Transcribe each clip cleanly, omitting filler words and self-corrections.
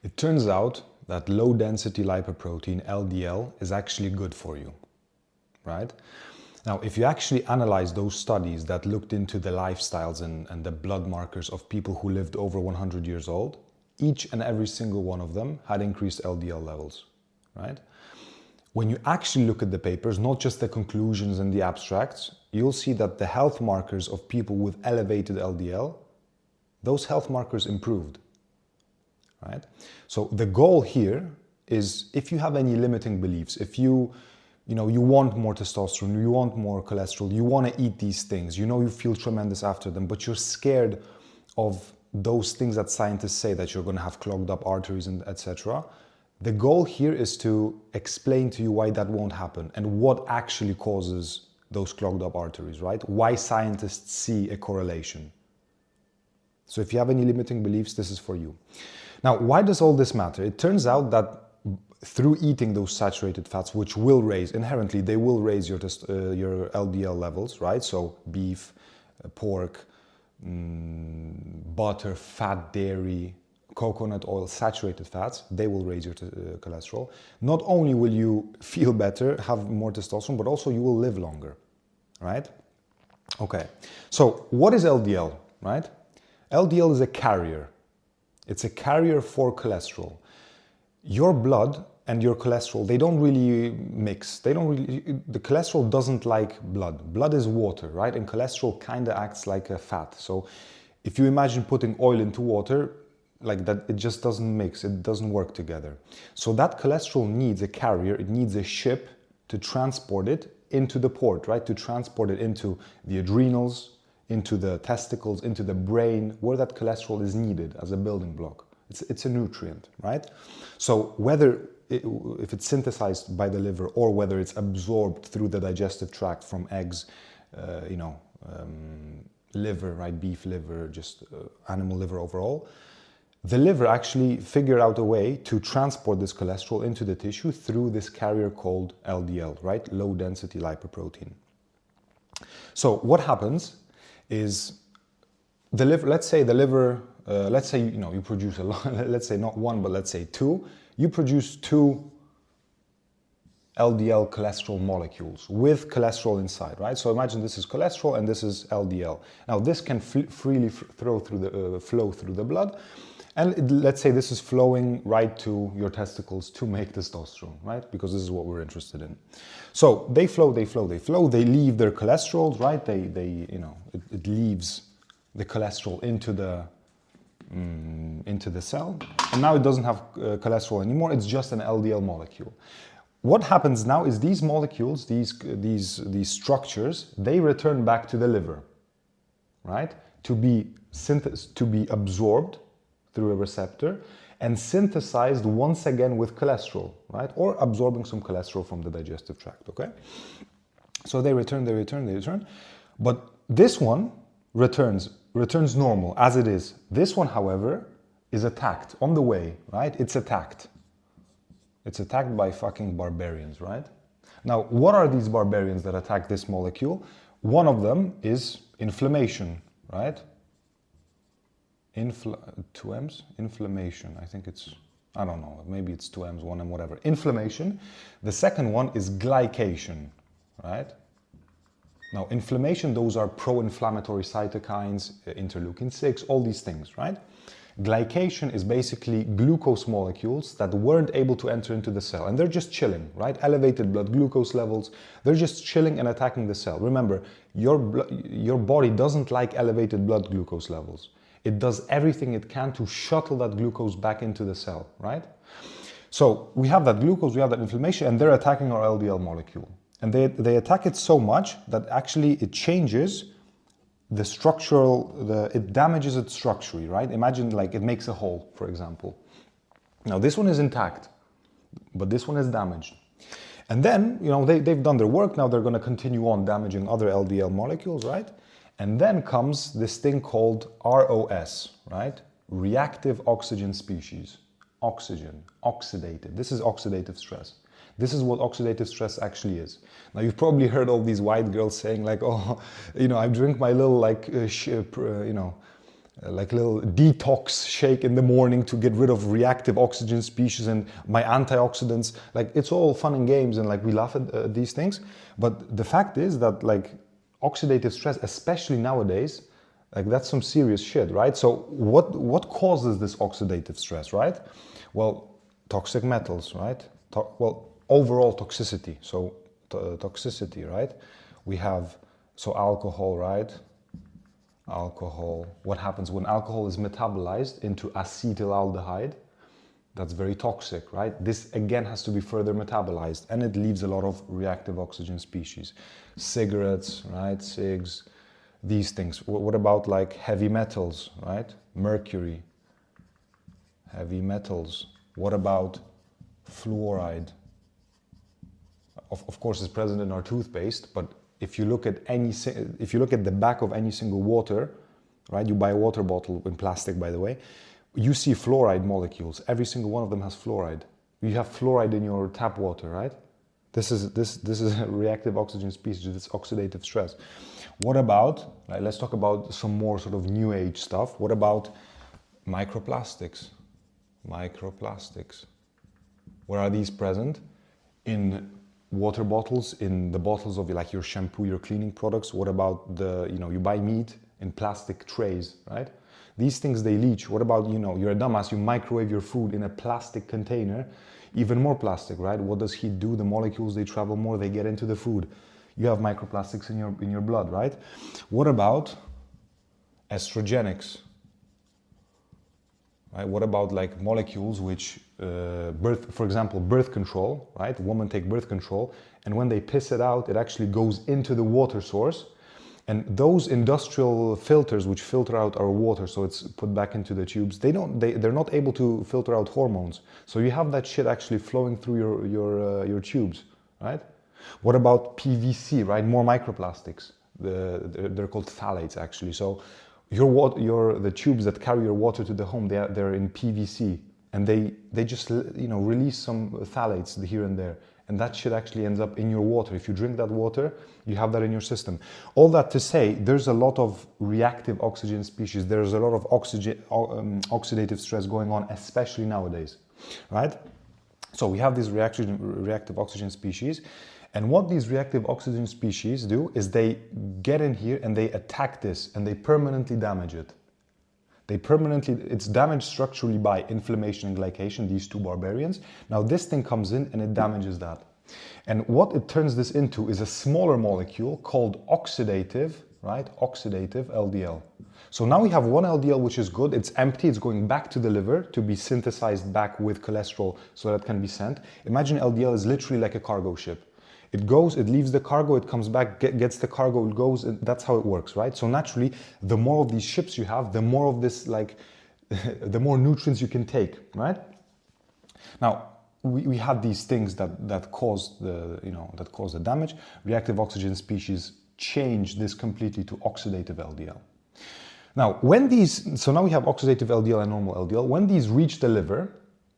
It turns out that low density lipoprotein, LDL, is actually good for you, right? Now, if you actually analyze those studies that looked into the lifestyles and the blood markers of people who lived over 100 years old, each and every single one of them had increased LDL levels, right? When you actually look at the papers, not just the conclusions and the abstracts, you'll see that the health markers of people with elevated LDL, those health markers improved, right? So the goal here is, if you have any limiting beliefs, if you want more testosterone, you want more cholesterol, you want to eat these things, you feel tremendous after them, but you're scared of those things that scientists say, that you're going to have clogged up arteries and etc. The goal here is to explain to you why that won't happen and what actually causes those clogged up arteries, right? Why scientists see a correlation. So if you have any limiting beliefs, this is for you. Now, why does all this matter? It turns out that through eating those saturated fats, which will raise, inherently, they will raise your LDL levels, right? So beef, pork, butter, fat, dairy, coconut oil, saturated fats, they will raise your cholesterol. Not only will you feel better, have more testosterone, but also you will live longer, right? Okay, so what is LDL, right? LDL is a carrier. It's a carrier for cholesterol. Your blood and your cholesterol, they don't really mix. The cholesterol doesn't like blood. Blood is water, right? And cholesterol kind of acts like a fat. So if you imagine putting oil into water, like that, it just doesn't mix, it doesn't work together. So that cholesterol needs a carrier, it needs a ship to transport it into the port, right? To transport it into the adrenals, into the testicles, into the brain, where that cholesterol is needed as a building block. It's a nutrient, right? So if it's synthesized by the liver or whether it's absorbed through the digestive tract from eggs, liver, right? Beef liver, just animal liver overall. The liver actually figured out a way to transport this cholesterol into the tissue through this carrier called LDL, right? Low density lipoprotein. So what happens is the liver, let's say you produce a lot, let's say not one, but let's say two, you produce two LDL cholesterol molecules with cholesterol inside, right? So imagine this is cholesterol and this is LDL. Now this can freely flow through the blood. And let's say this is flowing right to your testicles to make testosterone, right? Because this is what we're interested in. So they flow, they leave their cholesterol, right? It leaves the cholesterol into the cell. And now it doesn't have cholesterol anymore, it's just an LDL molecule. What happens now is these molecules, these structures, they return back to the liver, right? To be absorbed through a receptor and synthesized once again with cholesterol, right? Or absorbing some cholesterol from the digestive tract, okay? So they return. But this one returns normal as it is. This one, however, is attacked on the way, right? It's attacked. It's attacked by fucking barbarians, right? Now, what are these barbarians that attack this molecule? One of them is inflammation, right? Two M's? Inflammation. I think it's, I don't know, maybe it's two M's, one M, whatever. Inflammation. The second one is glycation, right? Now, inflammation, those are pro-inflammatory cytokines, interleukin 6, all these things, right? Glycation is basically glucose molecules that weren't able to enter into the cell, and they're just chilling, right? Elevated blood glucose levels, they're just chilling and attacking the cell. Remember, your body doesn't like elevated blood glucose levels. It does everything it can to shuttle that glucose back into the cell, right? So we have that glucose, we have that inflammation, and they're attacking our LDL molecule. And they attack it so much that actually it changes the it damages it structurally, right? Imagine like it makes a hole, for example. Now this one is intact, but this one is damaged. And then, they've done their work, now they're gonna continue on damaging other LDL molecules, right? And then comes this thing called ROS, right? Reactive oxygen species. Oxygen, oxidative. This is oxidative stress. This is what oxidative stress actually is. Now, you've probably heard all these white girls saying like, oh, I drink my little like a little detox shake in the morning to get rid of reactive oxygen species and my antioxidants. Like, it's all fun and games, and like we laugh at these things. But the fact is that like oxidative stress, especially nowadays, like that's some serious shit, right? So what causes this oxidative stress, right? Well, toxic metals, right? Well, overall toxicity. So toxicity, right? We have, so alcohol, right? Alcohol. What happens when alcohol is metabolized into acetaldehyde? That's very toxic, right? This again has to be further metabolized, and it leaves a lot of reactive oxygen species. Cigarettes, right? Cigs, these things. What about like heavy metals, right? Mercury, heavy metals. What about fluoride? Of course, it's present in our toothpaste, but if you look at the back of any single water, right? You buy a water bottle in plastic, by the way, you see fluoride molecules. Every single one of them has fluoride. You have fluoride in your tap water, right? This is a reactive oxygen species. It's oxidative stress. What about, right, let's talk about some more sort of new age stuff. What about microplastics? Microplastics. Where are these present? In water bottles, in the bottles of like your shampoo, your cleaning products. What about the, you buy meat in plastic trays, right? These things, they leach. What about, you're a dumbass, you microwave your food in a plastic container, even more plastic, right? What does heat do? The molecules, they travel more, they get into the food. You have microplastics in your blood, right? What about estrogenics? Right? What about like molecules which for example, birth control, right? Women take birth control, and when they piss it out, it actually goes into the water source. And those industrial filters which filter out our water, so it's put back into the tubes, they're not able to filter out hormones. So you have that shit actually flowing through your tubes, right? What about PVC, right? More microplastics. They're called phthalates actually. So the tubes that carry your water to the home, they're in PVC, and they just release some phthalates here and there, and that shit actually ends up in your water. If you drink that water, you have that in your system. All that to say, there's a lot of reactive oxygen species. There's a lot of oxidative stress going on, especially nowadays, right? So we have these reactive oxygen species. And what these reactive oxygen species do is they get in here and they attack this, and they permanently damage it. It's damaged structurally by inflammation and glycation, these two barbarians. Now this thing comes in and it damages that. And what it turns this into is a smaller molecule called oxidative, right? Oxidative LDL. So now we have one LDL, which is good. It's empty. It's going back to the liver to be synthesized back with cholesterol so that it can be sent. Imagine LDL is literally like a cargo ship. It goes, it leaves the cargo, it comes back, gets the cargo, it goes, and that's how it works, right? So naturally, the more of these ships you have, the more of this, like, the more nutrients you can take, right? Now, we have these things that cause the damage. Reactive oxygen species change this completely to oxidative LDL. Now, so now we have oxidative LDL and normal LDL. When these reach the liver,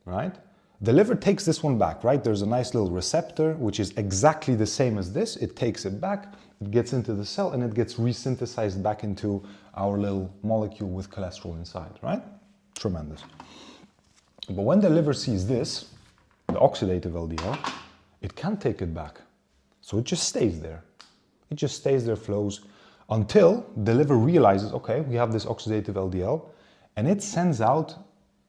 right? The liver takes this one back, right? There's a nice little receptor, which is exactly the same as this. It takes it back, it gets into the cell, and it gets resynthesized back into our little molecule with cholesterol inside, right? Tremendous. But when the liver sees this, the oxidative LDL, it can't take it back. So it just stays there. It just stays there, flows, until the liver realizes, okay, we have this oxidative LDL, and it sends out.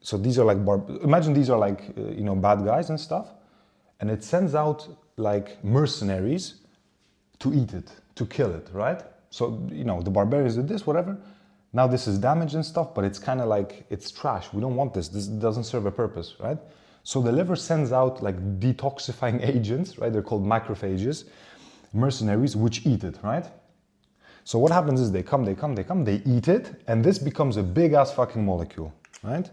So these are like, imagine these are like, bad guys and stuff. And it sends out like mercenaries to eat it, to kill it, right? So, the barbarians did this, whatever. Now this is damaged and stuff, but it's kind of like, it's trash. We don't want this. This doesn't serve a purpose, right? So the liver sends out like detoxifying agents, right? They're called macrophages, mercenaries, which eat it, right? So what happens is they come, they eat it, and this becomes a big ass fucking molecule, right?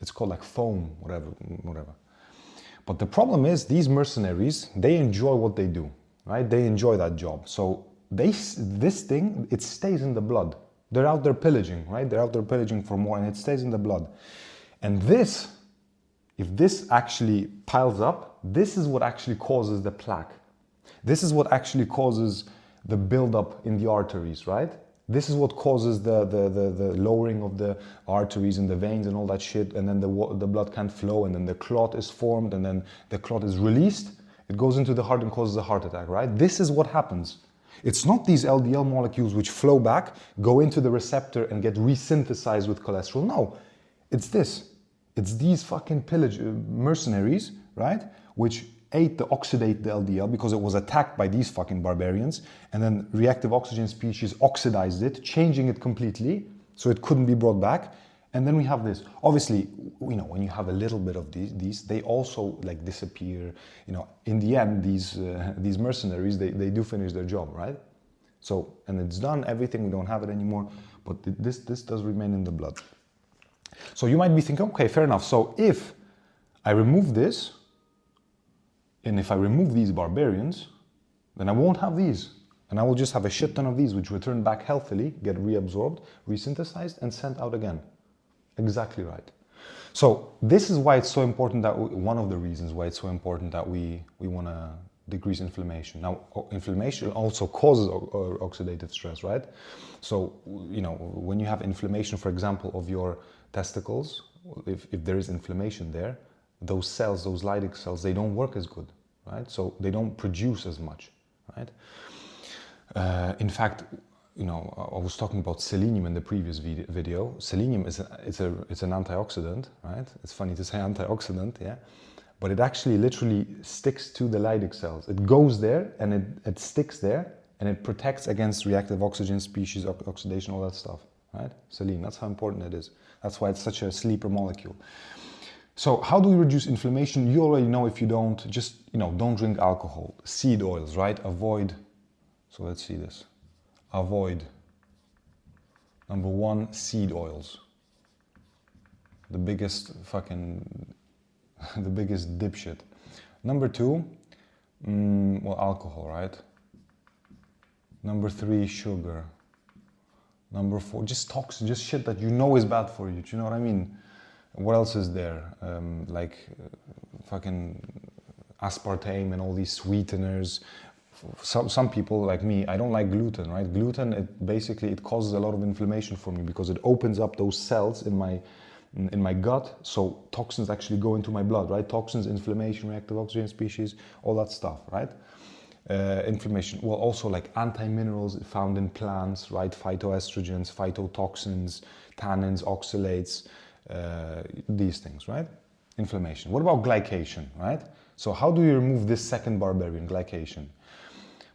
It's called like foam, whatever. But the problem is these mercenaries, they enjoy what they do, right? They enjoy that job. So this thing, it stays in the blood. They're out there pillaging, right? They're out there pillaging for more, and it stays in the blood. And this, if this actually piles up, this is what actually causes the plaque. This is what actually causes the buildup in the arteries, right? This is what causes the lowering of the arteries and the veins and all that shit, and then the blood can't flow, and then the clot is formed, and then the clot is released. It goes into the heart and causes a heart attack, right? This is what happens. It's not these LDL molecules which flow back, go into the receptor and get resynthesized with cholesterol. No, it's this. It's these fucking mercenaries, right? Which oxidate the LDL because it was attacked by these fucking barbarians, and then reactive oxygen species oxidized it, changing it completely so it couldn't be brought back. And then we have this. Obviously, you know, when you have a little bit of these, they also like disappear. You know, in the end, these mercenaries, they do finish their job, right? So, and it's done, everything, we don't have it anymore, but this does remain in the blood. So you might be thinking, okay, fair enough. So if I remove this, and if I remove these barbarians, then I won't have these. And I will just have a shit ton of these, which return back healthily, get reabsorbed, resynthesized, and sent out again. Exactly right. So this is why it's so important that one of the reasons why it's so important that we want to decrease inflammation. Now, inflammation also causes oxidative stress, right? So, you know, when you have inflammation, for example, of your testicles, if there is inflammation there, those cells, those Leydig cells, they don't work as good, right? So they don't produce as much, right? In fact, you know, I was talking about selenium in the previous video. Selenium is it's an antioxidant, right? It's funny to say antioxidant, yeah, but it actually literally sticks to the Leydig cells. It goes there and it sticks there, and it protects against reactive oxygen species, oxidation, all that stuff, right? Selenium, that's how important it is. That's why it's such a sleeper molecule. So how do we reduce inflammation? You already know. If you don't, just, you know, don't drink alcohol. Seed oils, right? Avoid, so let's see this. Avoid, number one, seed oils. The biggest fucking, the biggest dipshit. Number two, well, alcohol, right? Number three, sugar. Number four, just toxin, just shit that you know is bad for you. Do you know what I mean? What else is there? Fucking aspartame and all these sweeteners. Some people like me, I don't like gluten, right? Gluten, it causes a lot of inflammation for me because it opens up those cells in my gut, so toxins actually go into my blood, right? Toxins, inflammation, reactive oxygen species, all that stuff, right? Inflammation, well, also like anti-minerals found in plants, right? Phytoestrogens, phytotoxins, tannins, oxalates, these things, right? Inflammation. What about glycation, right? So how do you remove this second barbarian, glycation?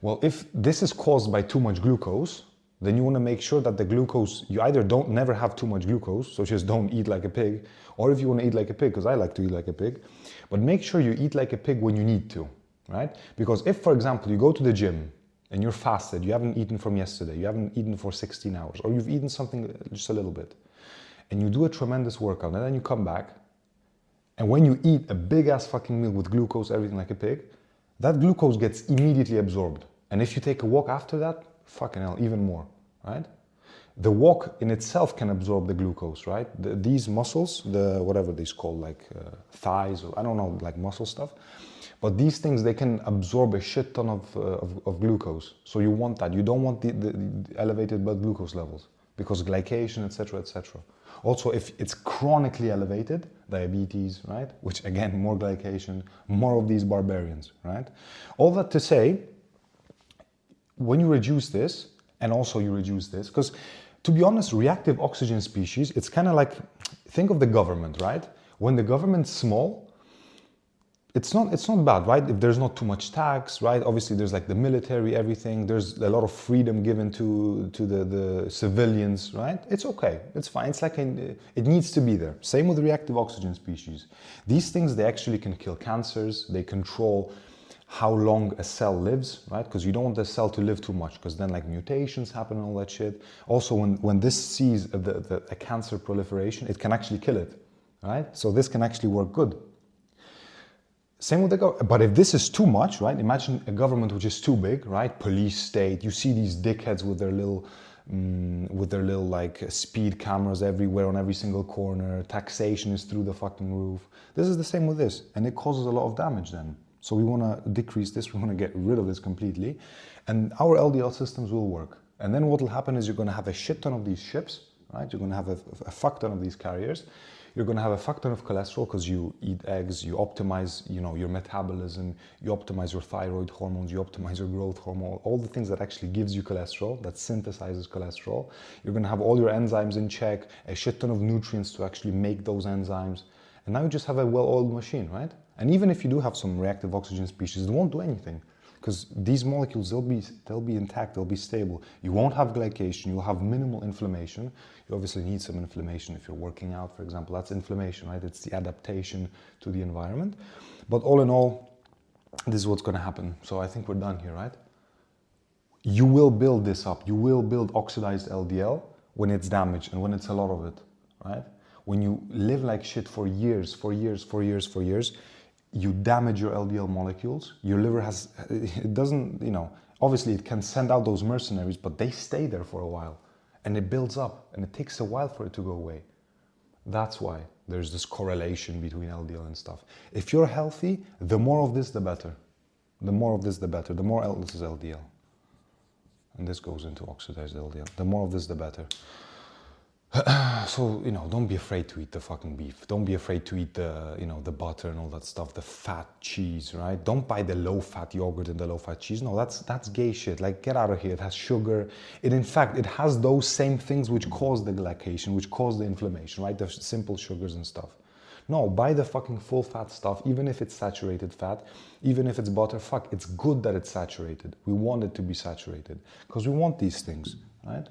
Well, if this is caused by too much glucose, then you want to make sure that the glucose, you either never have too much glucose, so just don't eat like a pig, or if you want to eat like a pig, because I like to eat like a pig, but make sure you eat like a pig when you need to, right? Because if, for example, you go to the gym and you're fasted, you haven't eaten from yesterday, you haven't eaten for 16 hours, or you've eaten something just a little bit, and you do a tremendous workout, and then you come back, and when you eat a big ass fucking meal with glucose, everything like a pig, that glucose gets immediately absorbed. And if you take a walk after that, fucking hell, even more, right? The walk in itself can absorb the glucose, right? These muscles, whatever these called, like thighs, or I don't know, like muscle stuff. But these things, they can absorb a shit ton of glucose. So you want that. You don't want the elevated blood glucose levels because glycation, etc., etc. Also, if it's chronically elevated, diabetes, right? Which again, more glycation, more of these barbarians, right? All that to say, when you reduce this, and also you reduce this, because to be honest, reactive oxygen species, it's kind of like, think of the government, right? When the government's small, it's not bad, right? If there's not too much tax, right? Obviously there's like the military, everything, there's a lot of freedom given to the civilians, right? It's okay, it's fine, it's like, it needs to be there. Same with reactive oxygen species. These things, they actually can kill cancers, they control how long a cell lives, right? Because you don't want the cell to live too much, because then like mutations happen and all that shit. Also, when this sees a cancer proliferation, it can actually kill it, right? So this can actually work good. Same with the government. But if this is too much, right? Imagine a government which is too big, right? Police state. You see these dickheads with their little like speed cameras everywhere on every single corner. Taxation is through the fucking roof. This is the same with this, and it causes a lot of damage then. So we want to decrease this. We want to get rid of this completely, and our LDL systems will work. And then what will happen is you're going to have a shit ton of these ships, right? You're going to have a fuck ton of these carriers. You're going to have a fuck ton of cholesterol because you eat eggs, you optimize, your metabolism, you optimize your thyroid hormones, you optimize your growth hormone, all the things that actually gives you cholesterol, that synthesizes cholesterol. You're going to have all your enzymes in check, a shit ton of nutrients to actually make those enzymes. And now you just have a well-oiled machine, right? And even if you do have some reactive oxygen species, it won't do anything. Because these molecules, they'll be intact, they'll be stable. You won't have glycation, you'll have minimal inflammation. You obviously need some inflammation if you're working out, for example. That's inflammation, right? It's the adaptation to the environment. But all in all, this is what's going to happen. So I think we're done here, right? You will build this up. You will build oxidized LDL when it's damaged and when it's a lot of it, right? When you live like shit for years, you damage your LDL molecules. Your liver it doesn't, obviously it can send out those mercenaries, but they stay there for a while and it builds up and it takes a while for it to go away. That's why there's this correlation between LDL and stuff. If you're healthy, the more of this, the better. The more of this, the better. The more this is LDL. And this goes into oxidized LDL. The more of this, the better. So, don't be afraid to eat the fucking beef. Don't be afraid to eat the, the butter and all that stuff, the fat cheese, right? Don't buy the low-fat yogurt and the low-fat cheese. No, that's gay shit. Like, get out of here. It has sugar. In fact, it has those same things which cause the glycation, which cause the inflammation, right? The simple sugars and stuff. No, buy the fucking full-fat stuff, even if it's saturated fat, even if it's butter. Fuck, it's good that it's saturated. We want it to be saturated because we want these things, right?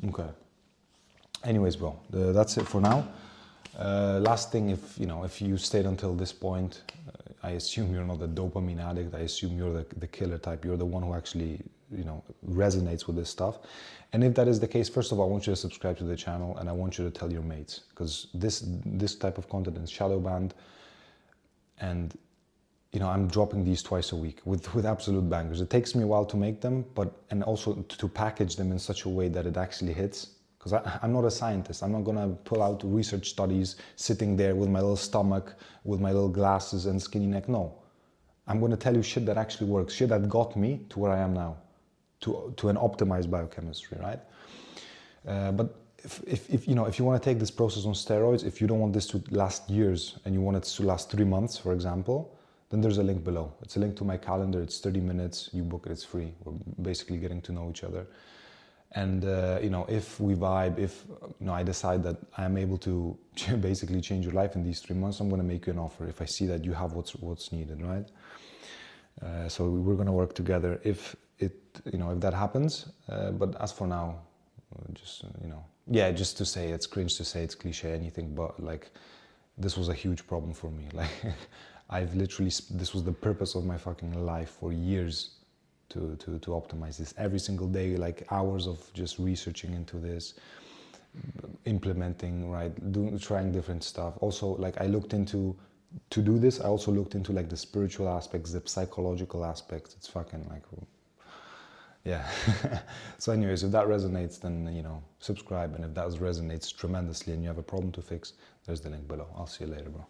Okay. Anyways, bro, that's it for now. Last thing, if you stayed until this point, I assume you're not a dopamine addict. I assume you're the killer type. You're the one who actually, resonates with this stuff. And if that is the case, first of all, I want you to subscribe to the channel and I want you to tell your mates because this type of content is shadow banned. And, I'm dropping these twice a week with absolute bangers. It takes me a while to make them, and also to package them in such a way that it actually hits. Because I'm not a scientist. I'm not going to pull out research studies sitting there with my little stomach, with my little glasses and skinny neck. No. I'm going to tell you shit that actually works, shit that got me to where I am now, to an optimized biochemistry, right? But if you want to take this process on steroids, if you don't want this to last years and you want it to last 3 months, for example, then there's a link below. It's a link to my calendar. It's 30 minutes. You book it. It's free. We're basically getting to know each other. And, if we vibe, if, I decide that I am able to basically change your life in these 3 months, I'm going to make you an offer if I see that you have what's needed, right? So we're going to work together if that happens. But as for now, just to say, it's cringe to say, it's cliche, anything, but like, this was a huge problem for me. Like, this was the purpose of my fucking life for years. To optimize this every single day, like hours of just researching into this, implementing, right, trying different stuff. Also, like I looked into, to do this, I also looked into like the spiritual aspects, the psychological aspects. It's fucking like, yeah. So anyways, if that resonates, then, subscribe. And if that resonates tremendously and you have a problem to fix, there's the link below. I'll see you later, bro.